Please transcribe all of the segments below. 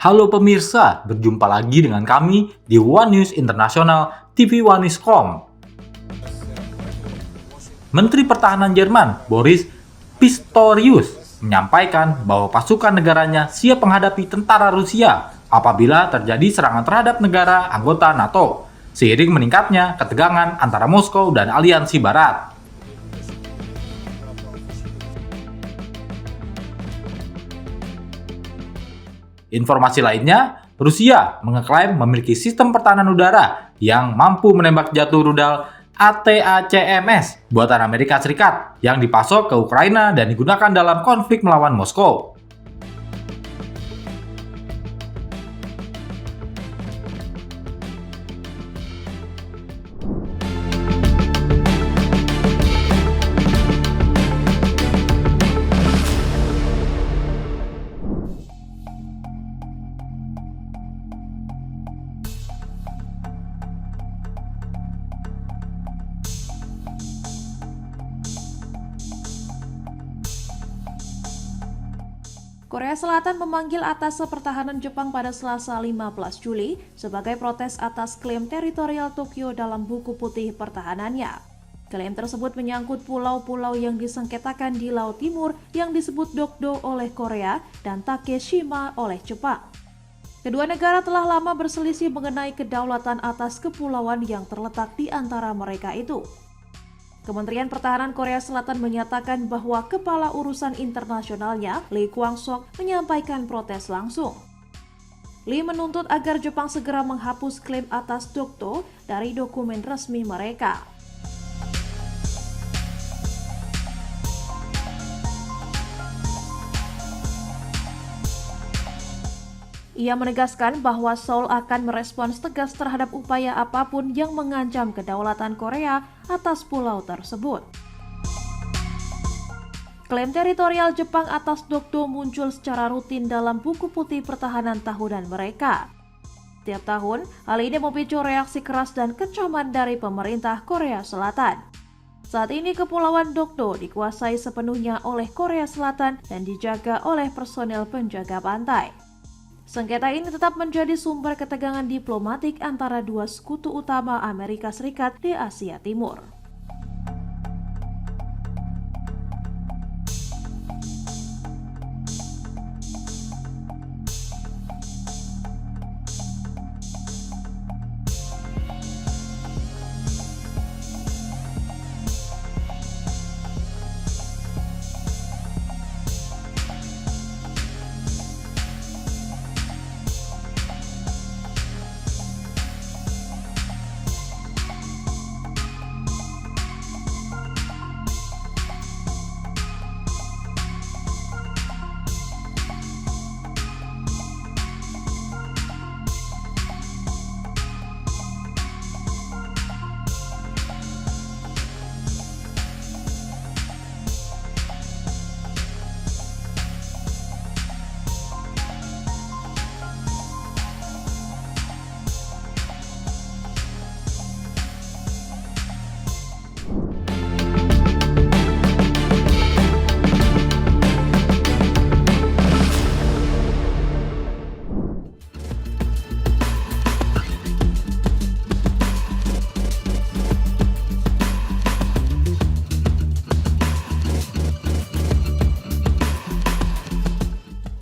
Halo pemirsa, berjumpa lagi dengan kami di One News Internasional TV One Newscom. Menteri Pertahanan Jerman, Boris Pistorius, menyampaikan bahwa pasukan negaranya siap menghadapi tentara Rusia apabila terjadi serangan terhadap negara anggota NATO, seiring meningkatnya ketegangan antara Moskow dan aliansi Barat. Informasi lainnya, Rusia mengeklaim memiliki sistem pertahanan udara yang mampu menembak jatuh rudal ATACMS buatan Amerika Serikat yang dipasok ke Ukraina dan digunakan dalam konflik melawan Moskow. Korea Selatan memanggil Atase Pertahanan Jepang pada Selasa 15 Juli sebagai protes atas klaim teritorial Tokyo dalam buku putih pertahanannya. Klaim tersebut menyangkut pulau-pulau yang disengketakan di Laut Timur yang disebut Dokdo oleh Korea dan Takeshima oleh Jepang. Kedua negara telah lama berselisih mengenai kedaulatan atas kepulauan yang terletak di antara mereka itu. Kementerian Pertahanan Korea Selatan menyatakan bahwa kepala urusan internasionalnya, Lee Kwang-sok, menyampaikan protes langsung. Lee menuntut agar Jepang segera menghapus klaim atas Dokdo dari dokumen resmi mereka. Ia menegaskan bahwa Seoul akan merespons tegas terhadap upaya apapun yang mengancam kedaulatan Korea atas pulau tersebut. Klaim teritorial Jepang atas Dokdo muncul secara rutin dalam buku putih pertahanan tahunan mereka. Tiap tahun, hal ini memicu reaksi keras dan kecaman dari pemerintah Korea Selatan. Saat ini Kepulauan Dokdo dikuasai sepenuhnya oleh Korea Selatan dan dijaga oleh personel penjaga pantai. Sengketa ini tetap menjadi sumber ketegangan diplomatik antara dua sekutu utama Amerika Serikat di Asia Timur.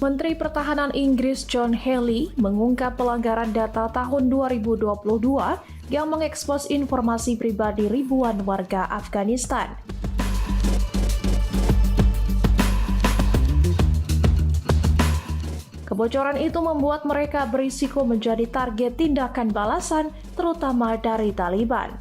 Menteri Pertahanan Inggris John Healey mengungkap pelanggaran data tahun 2022 yang mengekspos informasi pribadi ribuan warga Afghanistan. Kebocoran itu membuat mereka berisiko menjadi target tindakan balasan, terutama dari Taliban.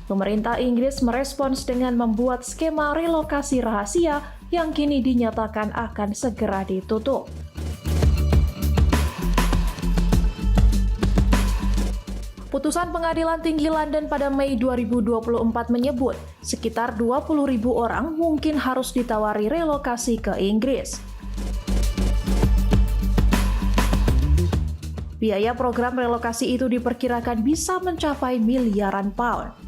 Pemerintah Inggris merespons dengan membuat skema relokasi rahasia yang kini dinyatakan akan segera ditutup. Putusan Pengadilan Tinggi London pada Mei 2024 menyebut sekitar 20.000 orang mungkin harus ditawari relokasi ke Inggris. Biaya program relokasi itu diperkirakan bisa mencapai miliaran pound.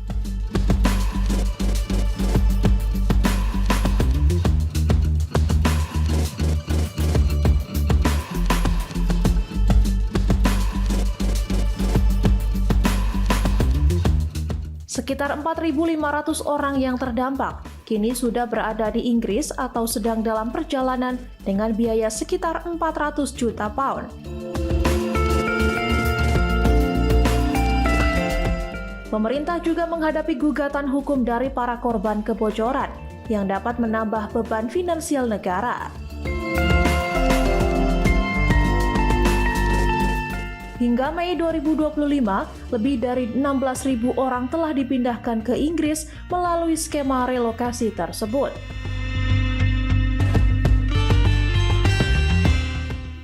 Sekitar 4.500 orang yang terdampak kini sudah berada di Inggris atau sedang dalam perjalanan dengan biaya sekitar 400 juta pound. Pemerintah juga menghadapi gugatan hukum dari para korban kebocoran yang dapat menambah beban finansial negara. Hingga Mei 2025, lebih dari 16.000 orang telah dipindahkan ke Inggris melalui skema relokasi tersebut.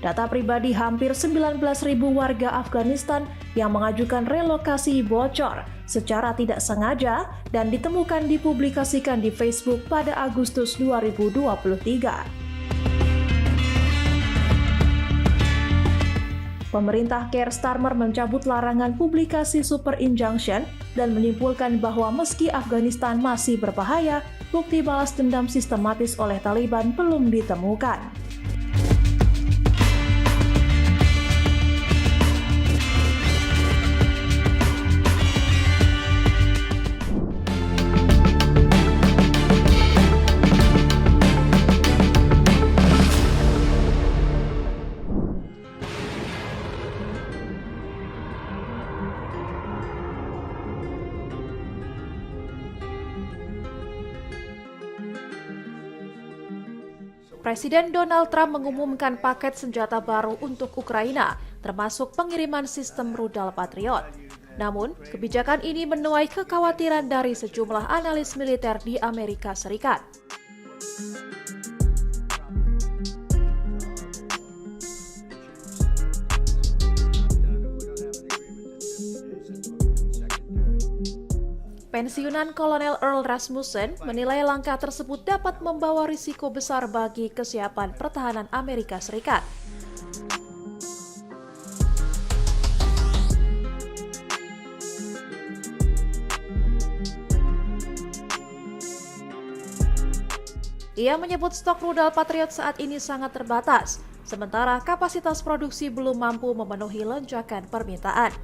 Data pribadi hampir 19.000 warga Afghanistan yang mengajukan relokasi bocor secara tidak sengaja dan ditemukan dipublikasikan di Facebook pada Agustus 2023. Pemerintah Keir Starmer mencabut larangan publikasi Super Injunction dan menyimpulkan bahwa meski Afghanistan masih berbahaya, bukti balas dendam sistematis oleh Taliban belum ditemukan. Presiden Donald Trump mengumumkan paket senjata baru untuk Ukraina, termasuk pengiriman sistem rudal Patriot. Namun, kebijakan ini menuai kekhawatiran dari sejumlah analis militer di Amerika Serikat. Pensiunan Kolonel Earl Rasmussen menilai langkah tersebut dapat membawa risiko besar bagi kesiapan pertahanan Amerika Serikat. Ia menyebut stok rudal Patriot saat ini sangat terbatas, sementara kapasitas produksi belum mampu memenuhi lonjakan permintaan.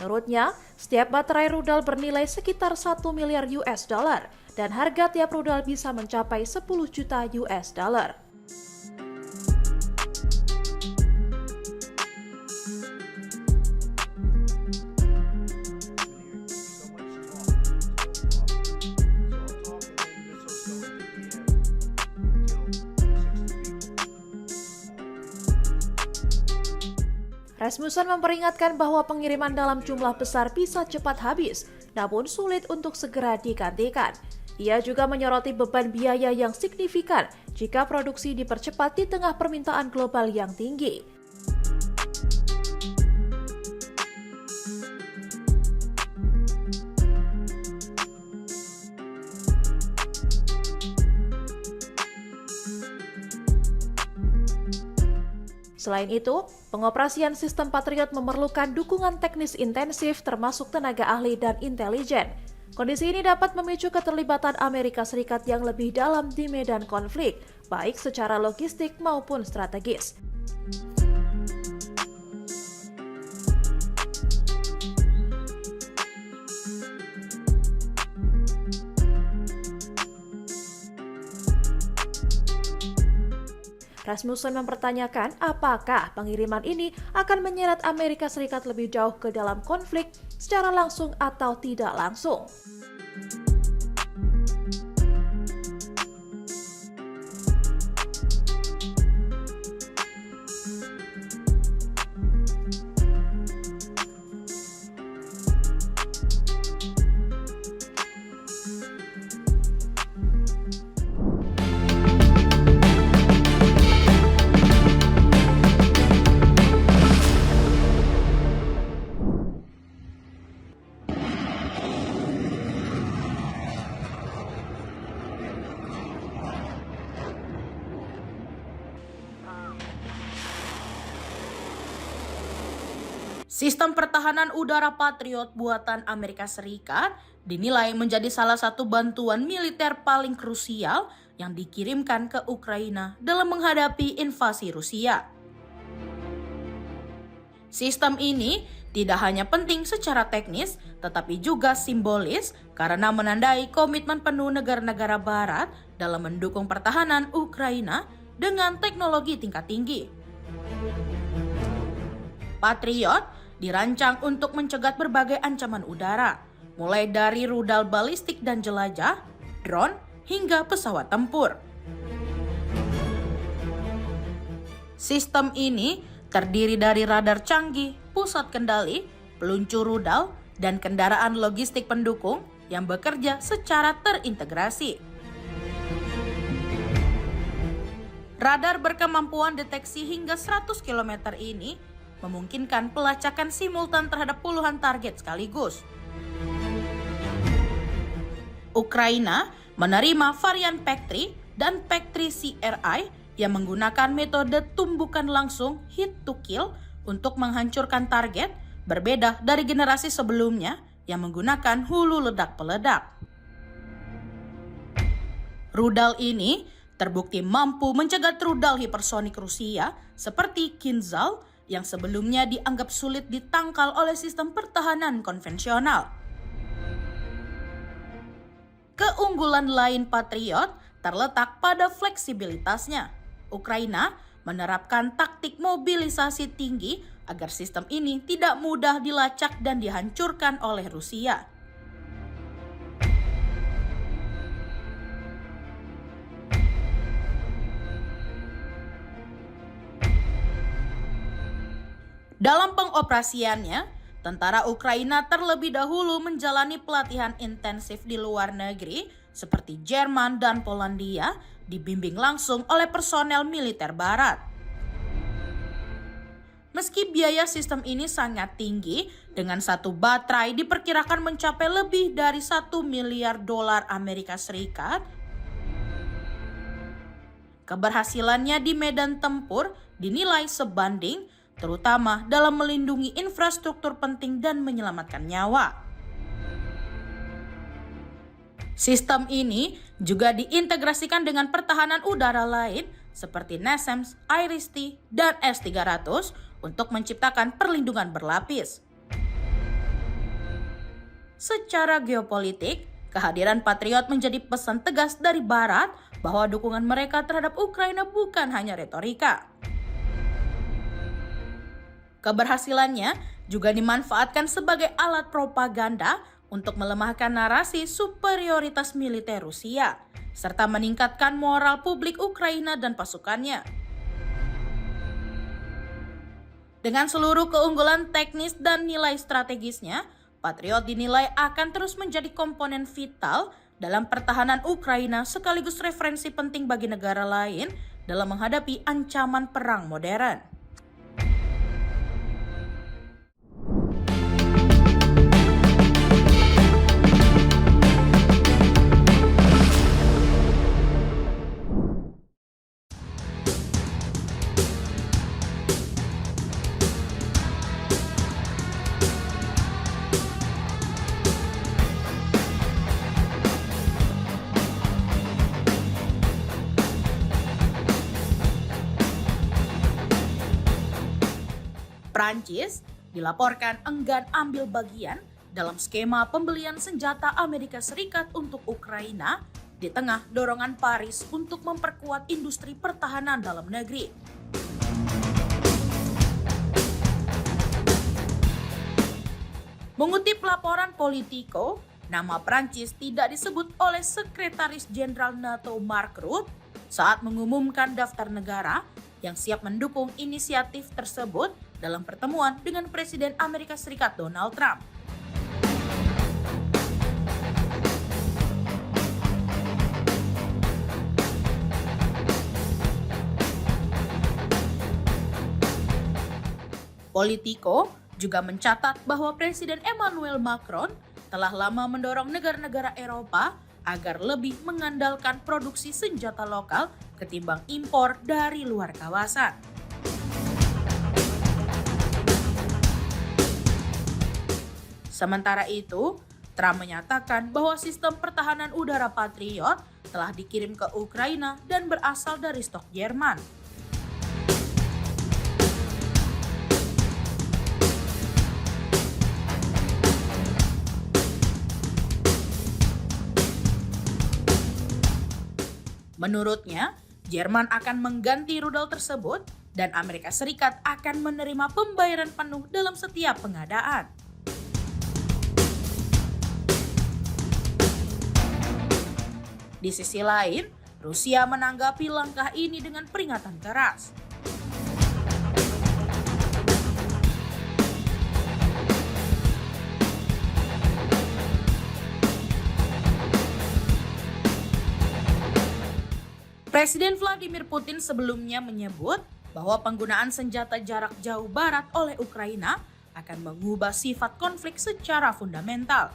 Menurutnya, setiap baterai rudal bernilai sekitar 1 miliar US dollar dan harga tiap rudal bisa mencapai 10 juta US dollar. Rasmussen memperingatkan bahwa pengiriman dalam jumlah besar bisa cepat habis, namun sulit untuk segera digantikan. Ia juga menyoroti beban biaya yang signifikan jika produksi dipercepat di tengah permintaan global yang tinggi. Selain itu, pengoperasian sistem Patriot memerlukan dukungan teknis intensif termasuk tenaga ahli dan intelijen. Kondisi ini dapat memicu keterlibatan Amerika Serikat yang lebih dalam di medan konflik, baik secara logistik maupun strategis. Rasmussen mempertanyakan apakah pengiriman ini akan menyeret Amerika Serikat lebih jauh ke dalam konflik secara langsung atau tidak langsung. Sistem pertahanan udara Patriot buatan Amerika Serikat dinilai menjadi salah satu bantuan militer paling krusial yang dikirimkan ke Ukraina dalam menghadapi invasi Rusia. Sistem ini tidak hanya penting secara teknis, tetapi juga simbolis karena menandai komitmen penuh negara-negara Barat dalam mendukung pertahanan Ukraina dengan teknologi tingkat tinggi. Patriot dirancang untuk mencegat berbagai ancaman udara, mulai dari rudal balistik dan jelajah, drone, hingga pesawat tempur. Sistem ini terdiri dari radar canggih, pusat kendali, peluncur rudal, dan kendaraan logistik pendukung yang bekerja secara terintegrasi. Radar berkemampuan deteksi hingga 100 km ini memungkinkan pelacakan simultan terhadap puluhan target sekaligus. Ukraina menerima varian PAC-3 dan PAC-3 CRI yang menggunakan metode tumbukan langsung hit to kill untuk menghancurkan target, berbeda dari generasi sebelumnya yang menggunakan hulu ledak-peledak. Rudal ini terbukti mampu mencegat rudal hipersonik Rusia seperti Kinzhal yang sebelumnya dianggap sulit ditangkal oleh sistem pertahanan konvensional. Keunggulan lain Patriot terletak pada fleksibilitasnya. Ukraina menerapkan taktik mobilisasi tinggi agar sistem ini tidak mudah dilacak dan dihancurkan oleh Rusia. Dalam pengoperasiannya, tentara Ukraina terlebih dahulu menjalani pelatihan intensif di luar negeri seperti Jerman dan Polandia, dibimbing langsung oleh personel militer Barat. Meski biaya sistem ini sangat tinggi, dengan satu baterai diperkirakan mencapai lebih dari $1 miliar Amerika Serikat, keberhasilannya di medan tempur dinilai sebanding, terutama dalam melindungi infrastruktur penting dan menyelamatkan nyawa. Sistem ini juga diintegrasikan dengan pertahanan udara lain seperti NASAMS, IRIS-T, dan S-300 untuk menciptakan perlindungan berlapis. Secara geopolitik, kehadiran Patriot menjadi pesan tegas dari Barat bahwa dukungan mereka terhadap Ukraina bukan hanya retorika. Keberhasilannya juga dimanfaatkan sebagai alat propaganda untuk melemahkan narasi superioritas militer Rusia, serta meningkatkan moral publik Ukraina dan pasukannya. Dengan seluruh keunggulan teknis dan nilai strategisnya, Patriot dinilai akan terus menjadi komponen vital dalam pertahanan Ukraina sekaligus referensi penting bagi negara lain dalam menghadapi ancaman perang modern. Prancis dilaporkan enggan ambil bagian dalam skema pembelian senjata Amerika Serikat untuk Ukraina di tengah dorongan Paris untuk memperkuat industri pertahanan dalam negeri. Mengutip laporan Politico, nama Prancis tidak disebut oleh Sekretaris Jenderal NATO Mark Rutte saat mengumumkan daftar negara yang siap mendukung inisiatif tersebut dalam pertemuan dengan Presiden Amerika Serikat Donald Trump. Politico juga mencatat bahwa Presiden Emmanuel Macron telah lama mendorong negara-negara Eropa agar lebih mengandalkan produksi senjata lokal ketimbang impor dari luar kawasan. Sementara itu, Trump menyatakan bahwa sistem pertahanan udara Patriot telah dikirim ke Ukraina dan berasal dari stok Jerman. Menurutnya, Jerman akan mengganti rudal tersebut dan Amerika Serikat akan menerima pembayaran penuh dalam setiap pengadaan. Di sisi lain, Rusia menanggapi langkah ini dengan peringatan keras. Presiden Vladimir Putin sebelumnya menyebut bahwa penggunaan senjata jarak jauh barat oleh Ukraina akan mengubah sifat konflik secara fundamental.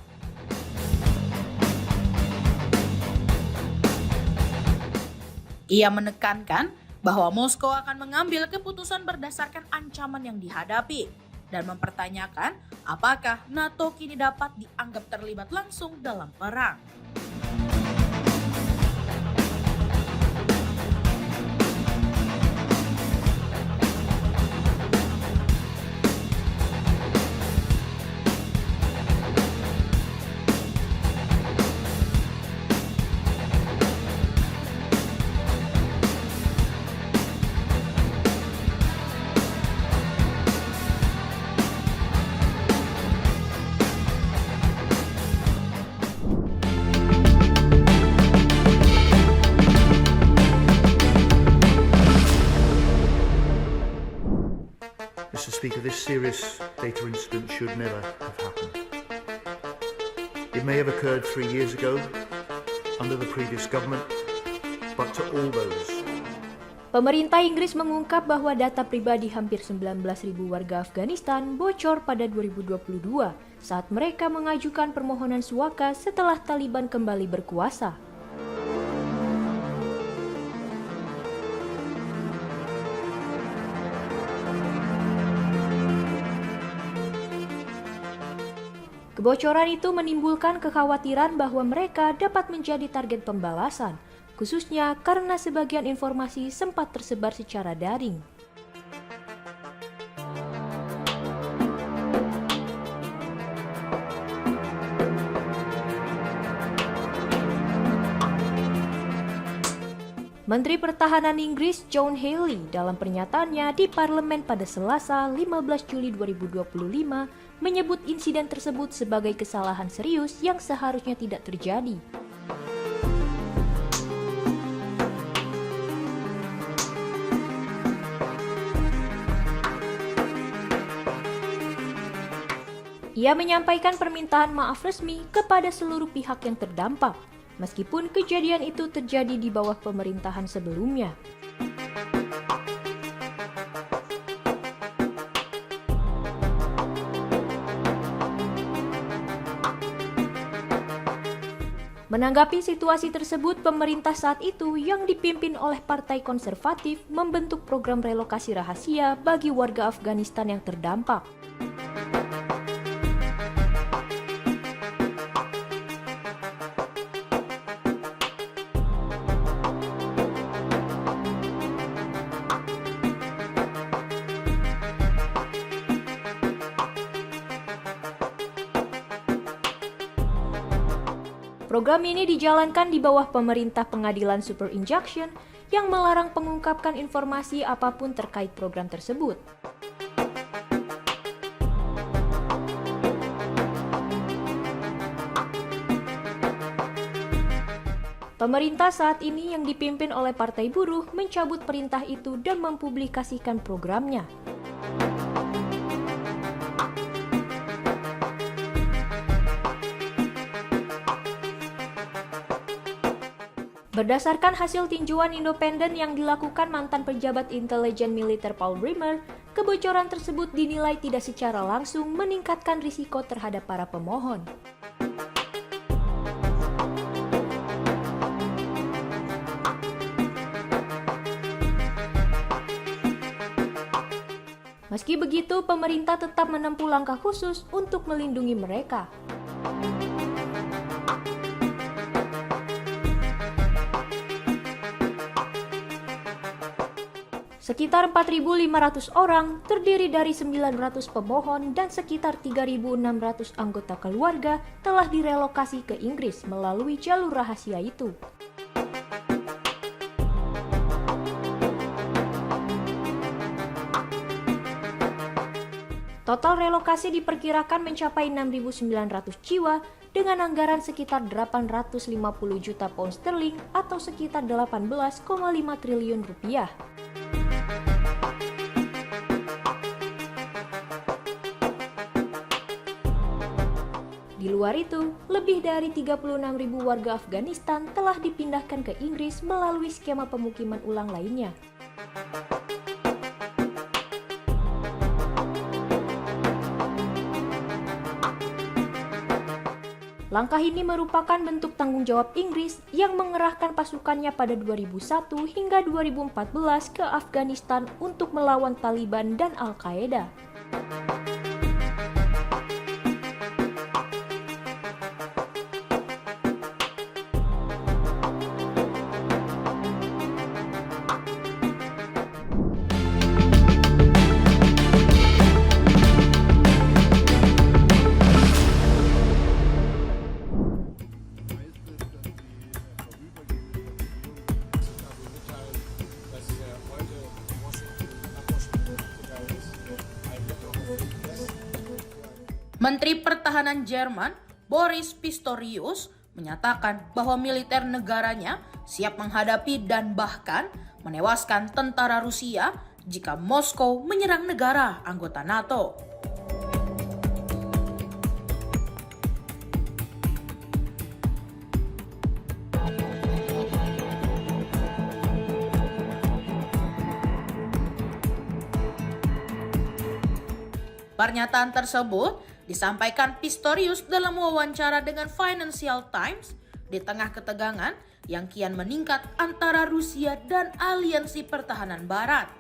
Ia menekankan bahwa Moskow akan mengambil keputusan berdasarkan ancaman yang dihadapi dan mempertanyakan apakah NATO kini dapat dianggap terlibat langsung dalam perang. Mr. Speaker, this serious data incident should never have happened. It may have occurred 3 years ago under the previous government, but to all those. Pemerintah Inggris mengungkap bahwa data pribadi hampir 19.000 warga Afghanistan bocor pada 2022 saat mereka mengajukan permohonan suaka setelah Taliban kembali berkuasa. Kebocoran itu menimbulkan kekhawatiran bahwa mereka dapat menjadi target pembalasan, khususnya karena sebagian informasi sempat tersebar secara daring. Menteri Pertahanan Inggris John Healey dalam pernyataannya di parlemen pada Selasa 15 Juli 2025 menyebut insiden tersebut sebagai kesalahan serius yang seharusnya tidak terjadi. Ia menyampaikan permintaan maaf resmi kepada seluruh pihak yang terdampak, meskipun kejadian itu terjadi di bawah pemerintahan sebelumnya. Menanggapi situasi tersebut, pemerintah saat itu yang dipimpin oleh Partai Konservatif membentuk program relokasi rahasia bagi warga Afghanistan yang terdampak. Program ini dijalankan di bawah pemerintah pengadilan super injunction yang melarang pengungkapkan informasi apapun terkait program tersebut. Pemerintah saat ini yang dipimpin oleh Partai Buruh mencabut perintah itu dan mempublikasikan programnya. Berdasarkan hasil tinjauan independen yang dilakukan mantan pejabat intelijen militer Paul Bremer, kebocoran tersebut dinilai tidak secara langsung meningkatkan risiko terhadap para pemohon. Meski begitu, pemerintah tetap menempuh langkah khusus untuk melindungi mereka. Sekitar 4.500 orang, terdiri dari 900 pemohon dan sekitar 3.600 anggota keluarga telah direlokasi ke Inggris melalui jalur rahasia itu. Total relokasi diperkirakan mencapai 6.900 jiwa dengan anggaran sekitar 850 juta pound sterling atau sekitar 18,5 triliun rupiah. Di luar itu, lebih dari 36.000 warga Afghanistan telah dipindahkan ke Inggris melalui skema pemukiman ulang lainnya. Langkah ini merupakan bentuk tanggung jawab Inggris yang mengerahkan pasukannya pada 2001 hingga 2014 ke Afghanistan untuk melawan Taliban dan Al-Qaeda. Menteri Pertahanan Jerman, Boris Pistorius, menyatakan bahwa militer negaranya siap menghadapi dan bahkan menewaskan tentara Rusia jika Moskow menyerang negara anggota NATO. Pernyataan tersebut disampaikan Pistorius dalam wawancara dengan Financial Times di tengah ketegangan yang kian meningkat antara Rusia dan aliansi pertahanan Barat.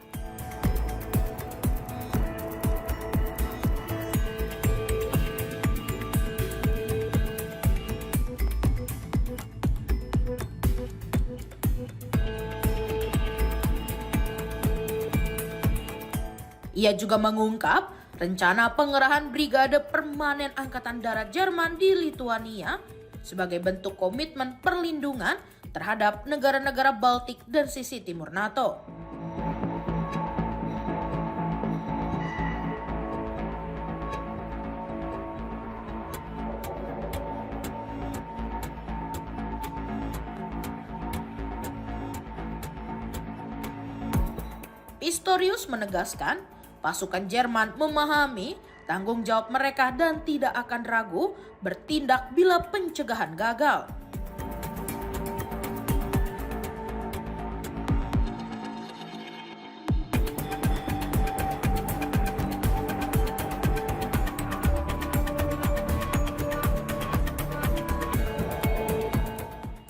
Ia juga mengungkap rencana pengerahan Brigade Permanen Angkatan Darat Jerman di Lituania sebagai bentuk komitmen perlindungan terhadap negara-negara Baltik dan sisi timur NATO. Pistorius menegaskan pasukan Jerman memahami tanggung jawab mereka dan tidak akan ragu bertindak bila pencegahan gagal.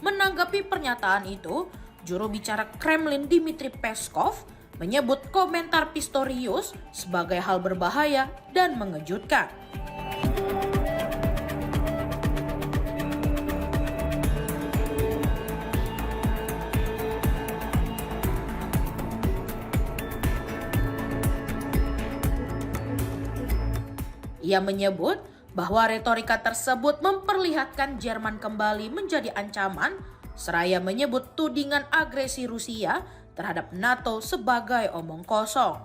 Menanggapi pernyataan itu, juru bicara Kremlin Dmitry Peskov menyebut komentar Pistorius sebagai hal berbahaya dan mengejutkan. Ia menyebut bahwa retorika tersebut memperlihatkan Jerman kembali menjadi ancaman, seraya menyebut tudingan agresi Rusia terhadap NATO sebagai omong kosong.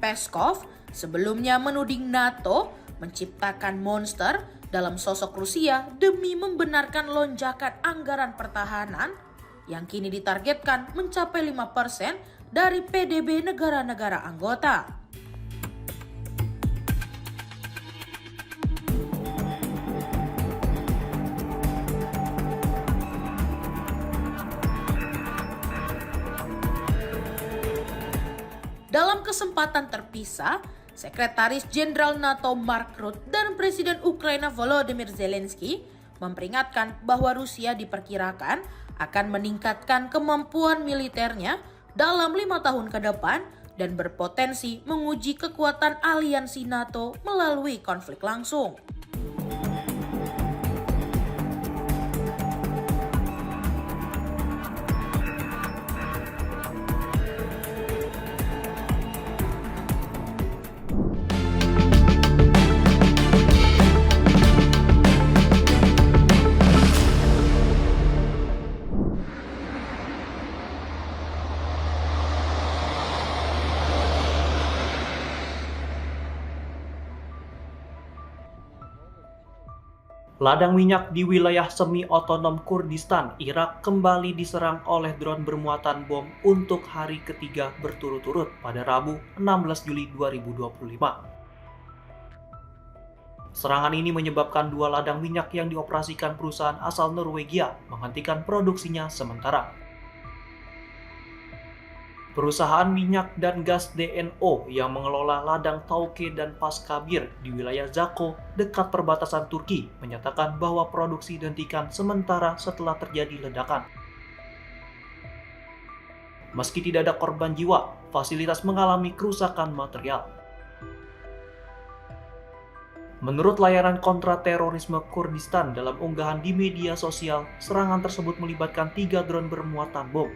Peskov sebelumnya menuding NATO menciptakan monster dalam sosok Rusia demi membenarkan lonjakan anggaran pertahanan yang kini ditargetkan mencapai 5% dari PDB negara-negara anggota. Dalam kesempatan terpisah, Sekretaris Jenderal NATO Mark Rutte dan Presiden Ukraina Volodymyr Zelensky memperingatkan bahwa Rusia diperkirakan akan meningkatkan kemampuan militernya dalam 5 tahun ke depan dan berpotensi menguji kekuatan aliansi NATO melalui konflik langsung. Ladang minyak di wilayah semi-otonom Kurdistan, Irak kembali diserang oleh drone bermuatan bom untuk hari ketiga berturut-turut pada Rabu 16 Juli 2025. Serangan ini menyebabkan 2 ladang minyak yang dioperasikan perusahaan asal Norwegia menghentikan produksinya sementara. Perusahaan minyak dan gas DNO yang mengelola ladang Tauke dan Paskabir di wilayah Zako dekat perbatasan Turki menyatakan bahwa produksi dihentikan sementara setelah terjadi ledakan. Meski tidak ada korban jiwa, fasilitas mengalami kerusakan material. Menurut layanan kontraterorisme Kurdistan dalam unggahan di media sosial, serangan tersebut melibatkan 3 drone bermuatan bom.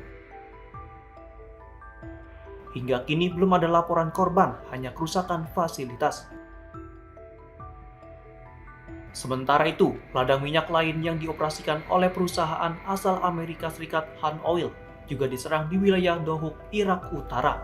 Hingga kini belum ada laporan korban, hanya kerusakan fasilitas. Sementara itu, ladang minyak lain yang dioperasikan oleh perusahaan asal Amerika Serikat Han Oil juga diserang di wilayah Dohuk, Irak Utara.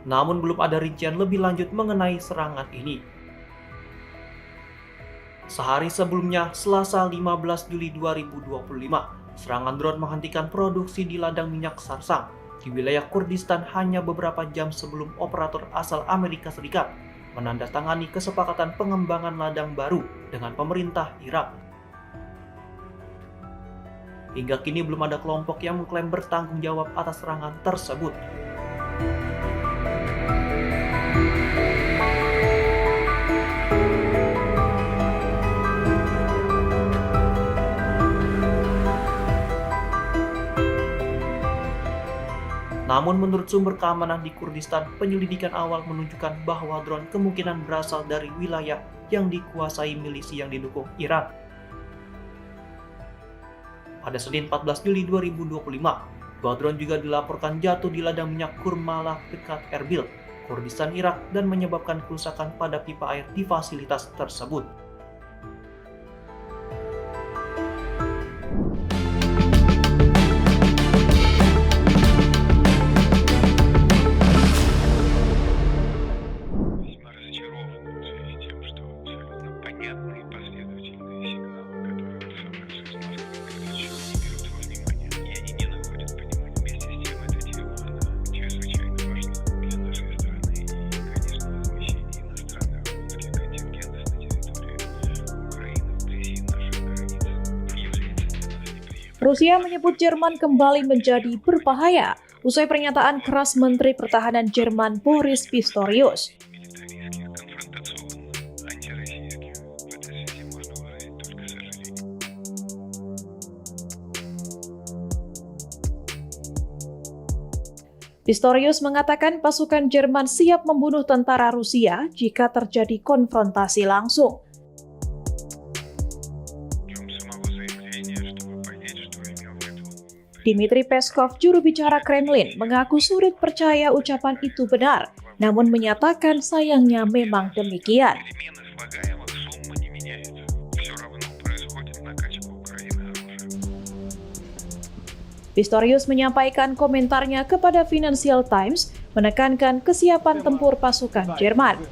Namun belum ada rincian lebih lanjut mengenai serangan ini. Sehari sebelumnya, Selasa 15 Juli 2025, serangan drone menghentikan produksi di ladang minyak Sarsang di wilayah Kurdistan hanya beberapa jam sebelum operator asal Amerika Serikat menandatangani kesepakatan pengembangan ladang baru dengan pemerintah Irak. Hingga kini belum ada kelompok yang mengklaim bertanggung jawab atas serangan tersebut. Namun menurut sumber keamanan di Kurdistan, penyelidikan awal menunjukkan bahwa drone kemungkinan berasal dari wilayah yang dikuasai milisi yang didukung Iran. Pada Senin 14 Juli 2025, 2 drone juga dilaporkan jatuh di ladang minyak Kurmalah dekat Erbil, Kurdistan Irak dan menyebabkan kerusakan pada pipa air di fasilitas tersebut. Rusia menyebut Jerman kembali menjadi berbahaya usai pernyataan keras Menteri Pertahanan Jerman Boris Pistorius. Pistorius mengatakan pasukan Jerman siap membunuh tentara Rusia jika terjadi konfrontasi langsung. Dmitry Peskov, juru bicara Kremlin, mengaku sulit percaya ucapan itu benar, namun menyatakan sayangnya memang demikian. Pistorius menyampaikan komentarnya kepada Financial Times, menekankan kesiapan tempur pasukan Jerman.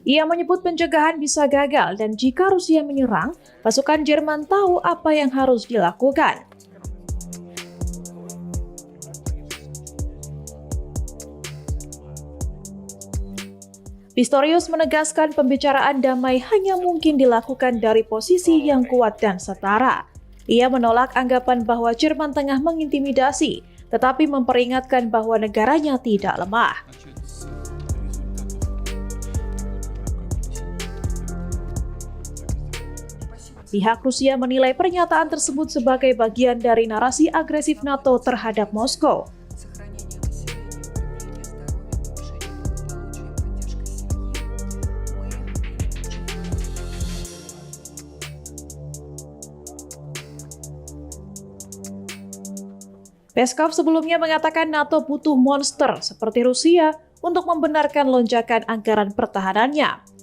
Ia menyebut pencegahan bisa gagal dan jika Rusia menyerang, pasukan Jerman tahu apa yang harus dilakukan. Pistorius menegaskan pembicaraan damai hanya mungkin dilakukan dari posisi yang kuat dan setara. Ia menolak anggapan bahwa Jerman tengah mengintimidasi, tetapi memperingatkan bahwa negaranya tidak lemah. Pihak Rusia menilai pernyataan tersebut sebagai bagian dari narasi agresif NATO terhadap Moskow. Peskov sebelumnya mengatakan NATO butuh monster seperti Rusia untuk membenarkan lonjakan anggaran pertahanannya.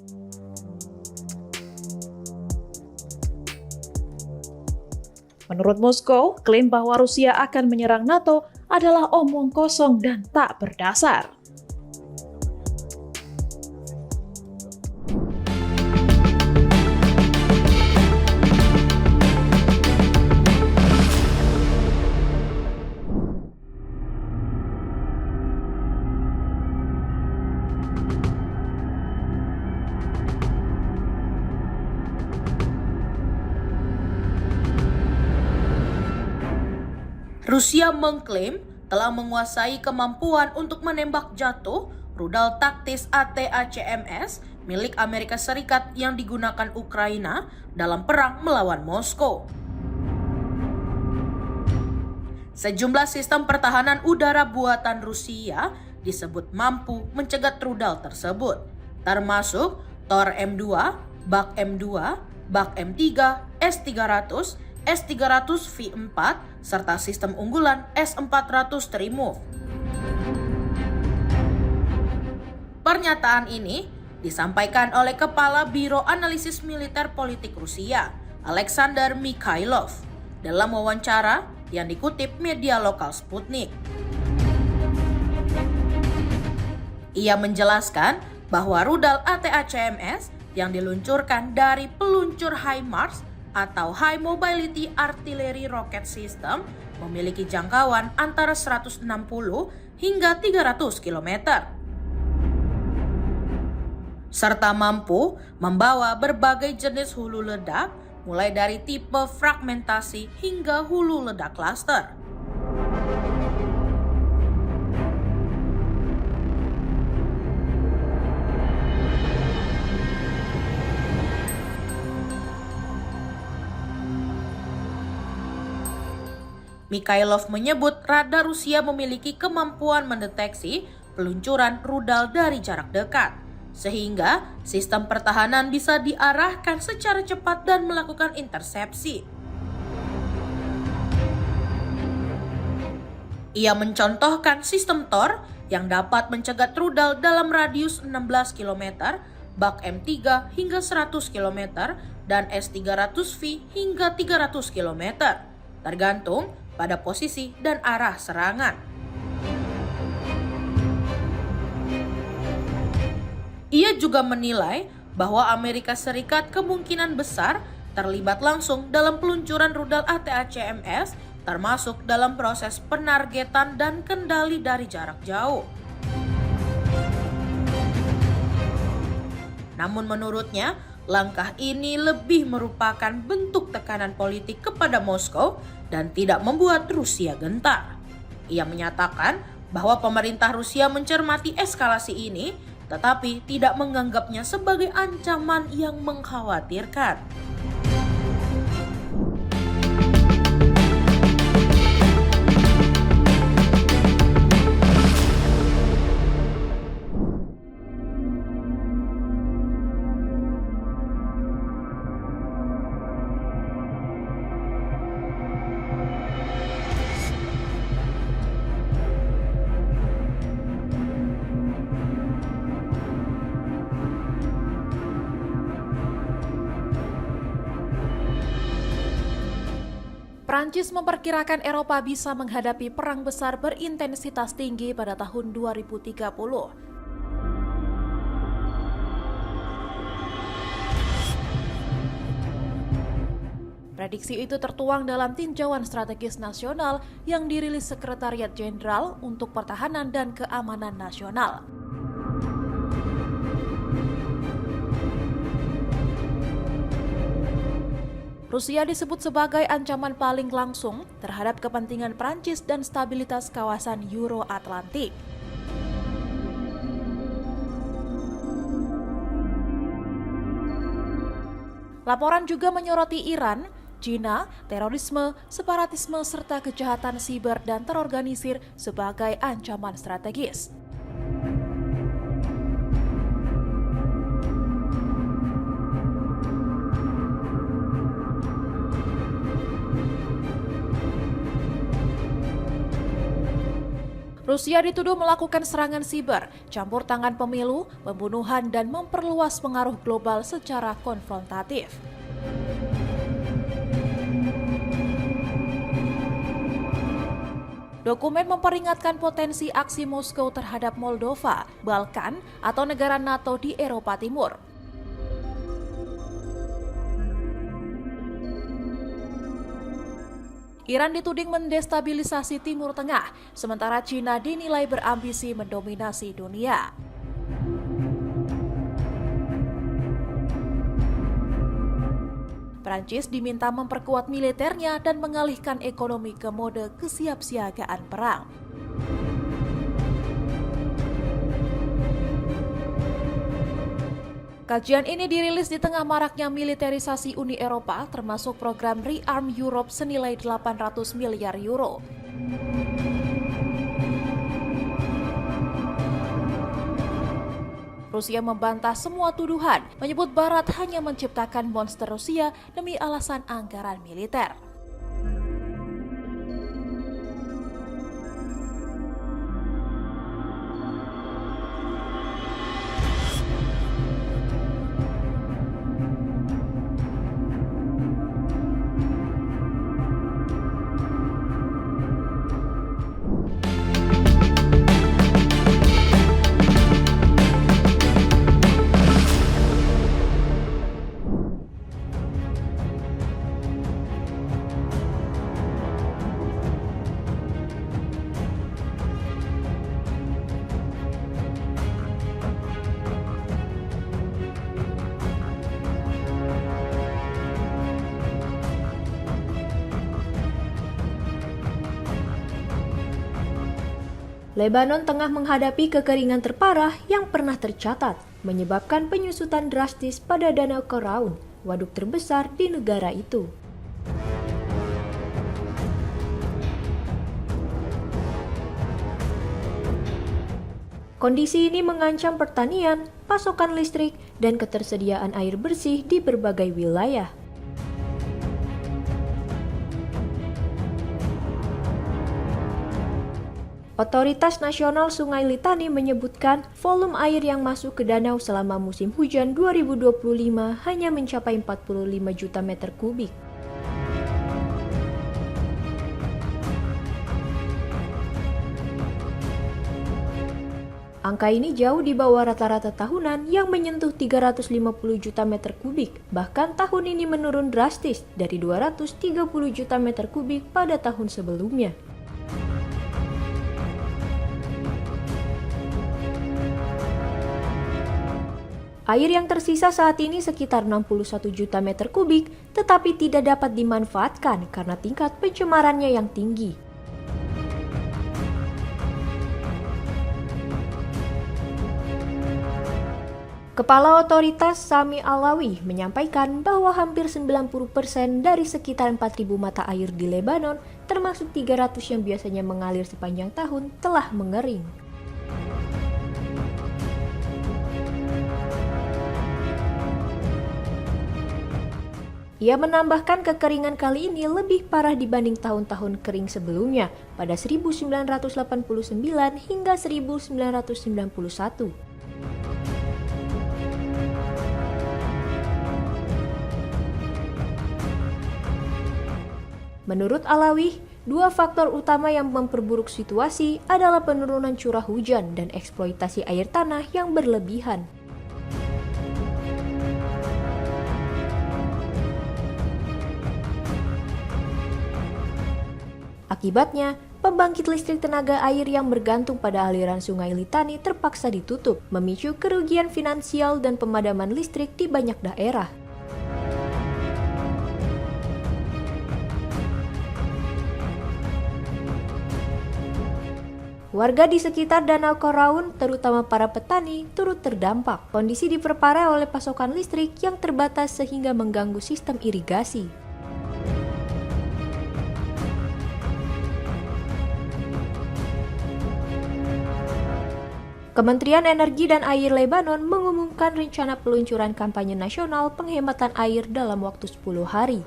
Menurut Moskow, klaim bahwa Rusia akan menyerang NATO adalah omong kosong dan tak berdasar. Rusia mengklaim telah menguasai kemampuan untuk menembak jatuh rudal taktis ATACMS milik Amerika Serikat yang digunakan Ukraina dalam perang melawan Moskow. Sejumlah sistem pertahanan udara buatan Rusia disebut mampu mencegat rudal tersebut, termasuk Tor M2, Bak M2, Bak M3, S-300, S-300V4, serta sistem unggulan S-400 Triumph. Pernyataan ini disampaikan oleh Kepala Biro Analisis Militer Politik Rusia, Alexander Mikhailov, dalam wawancara yang dikutip media lokal Sputnik. Ia menjelaskan bahwa rudal ATACMS yang diluncurkan dari peluncur HIMARS atau High Mobility Artillery Rocket System memiliki jangkauan antara 160 hingga 300 km. Serta mampu membawa berbagai jenis hulu ledak, mulai dari tipe fragmentasi hingga hulu ledak cluster. Mikhailov menyebut radar Rusia memiliki kemampuan mendeteksi peluncuran rudal dari jarak dekat, sehingga sistem pertahanan bisa diarahkan secara cepat dan melakukan intersepsi. Ia mencontohkan sistem Tor yang dapat mencegat rudal dalam radius 16 km, Bak M3 hingga 100 km, dan S-300V hingga 300 km, tergantung pada posisi dan arah serangan. Ia juga menilai bahwa Amerika Serikat kemungkinan besar terlibat langsung dalam peluncuran rudal ATACMS, termasuk dalam proses penargetan dan kendali dari jarak jauh. Namun menurutnya, langkah ini lebih merupakan bentuk tekanan politik kepada Moskow dan tidak membuat Rusia gentar. Ia menyatakan bahwa pemerintah Rusia mencermati eskalasi ini, tetapi tidak menganggapnya sebagai ancaman yang mengkhawatirkan. Prancis memperkirakan Eropa bisa menghadapi perang besar berintensitas tinggi pada tahun 2030. Prediksi itu tertuang dalam tinjauan strategis nasional yang dirilis Sekretariat Jenderal untuk Pertahanan dan Keamanan Nasional. Rusia disebut sebagai ancaman paling langsung terhadap kepentingan Prancis dan stabilitas kawasan Euro-Atlantik. Laporan juga menyoroti Iran, Cina, terorisme, separatisme, serta kejahatan siber dan terorganisir sebagai ancaman strategis. Rusia dituduh melakukan serangan siber, campur tangan pemilu, pembunuhan, dan memperluas pengaruh global secara konfrontatif. Dokumen memperingatkan potensi aksi Moskow terhadap Moldova, Balkan, atau negara NATO di Eropa Timur. Iran dituding mendestabilisasi Timur Tengah, sementara Cina dinilai berambisi mendominasi dunia. Prancis diminta memperkuat militernya dan mengalihkan ekonomi ke mode kesiapsiagaan perang. Kajian ini dirilis di tengah maraknya militerisasi Uni Eropa, termasuk program Rearm Europe senilai 800 miliar euro. Rusia membantah semua tuduhan, menyebut Barat hanya menciptakan monster Rusia demi alasan anggaran militer. Lebanon tengah menghadapi kekeringan terparah yang pernah tercatat, menyebabkan penyusutan drastis pada Danau Karaun, waduk terbesar di negara itu. Kondisi ini mengancam pertanian, pasokan listrik, dan ketersediaan air bersih di berbagai wilayah. Otoritas Nasional Sungai Litani menyebutkan volume air yang masuk ke danau selama musim hujan 2025 hanya mencapai 45 juta meter kubik. Angka ini jauh di bawah rata-rata tahunan yang menyentuh 350 juta meter kubik. Bahkan tahun ini menurun drastis dari 230 juta meter kubik pada tahun sebelumnya. Air yang tersisa saat ini sekitar 61 juta meter kubik, tetapi tidak dapat dimanfaatkan karena tingkat pencemarannya yang tinggi. Kepala Otoritas Sami Alawi menyampaikan bahwa hampir 90% dari sekitar 4.000 mata air di Lebanon, termasuk 300 yang biasanya mengalir sepanjang tahun, telah mengering. Ia menambahkan kekeringan kali ini lebih parah dibanding tahun-tahun kering sebelumnya pada 1989 hingga 1991. Menurut Alawi, dua faktor utama yang memperburuk situasi adalah penurunan curah hujan dan eksploitasi air tanah yang berlebihan. Akibatnya, pembangkit listrik tenaga air yang bergantung pada aliran Sungai Litani terpaksa ditutup, memicu kerugian finansial dan pemadaman listrik di banyak daerah. Warga di sekitar Danau Koraun, terutama para petani, turut terdampak. Kondisi diperparah oleh pasokan listrik yang terbatas sehingga mengganggu sistem irigasi. Kementerian Energi dan Air Lebanon mengumumkan rencana peluncuran kampanye nasional penghematan air dalam waktu 10 hari.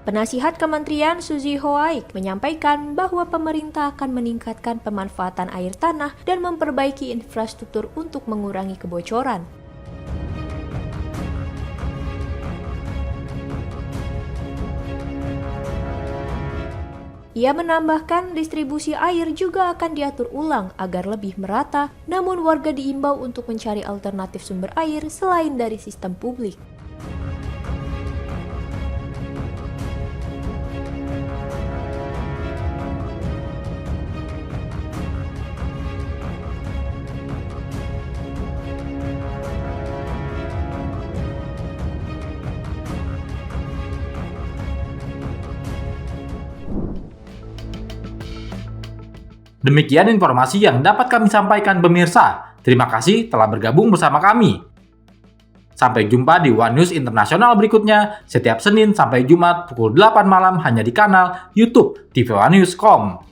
Penasihat Kementerian Suzy Hoaik menyampaikan bahwa pemerintah akan meningkatkan pemanfaatan air tanah dan memperbaiki infrastruktur untuk mengurangi kebocoran. Ia menambahkan distribusi air juga akan diatur ulang agar lebih merata, namun warga diimbau untuk mencari alternatif sumber air selain dari sistem publik. Demikian informasi yang dapat kami sampaikan pemirsa. Terima kasih telah bergabung bersama kami. Sampai jumpa di One News Internasional berikutnya setiap Senin sampai Jumat pukul 8 malam hanya di kanal YouTube TV One News.com.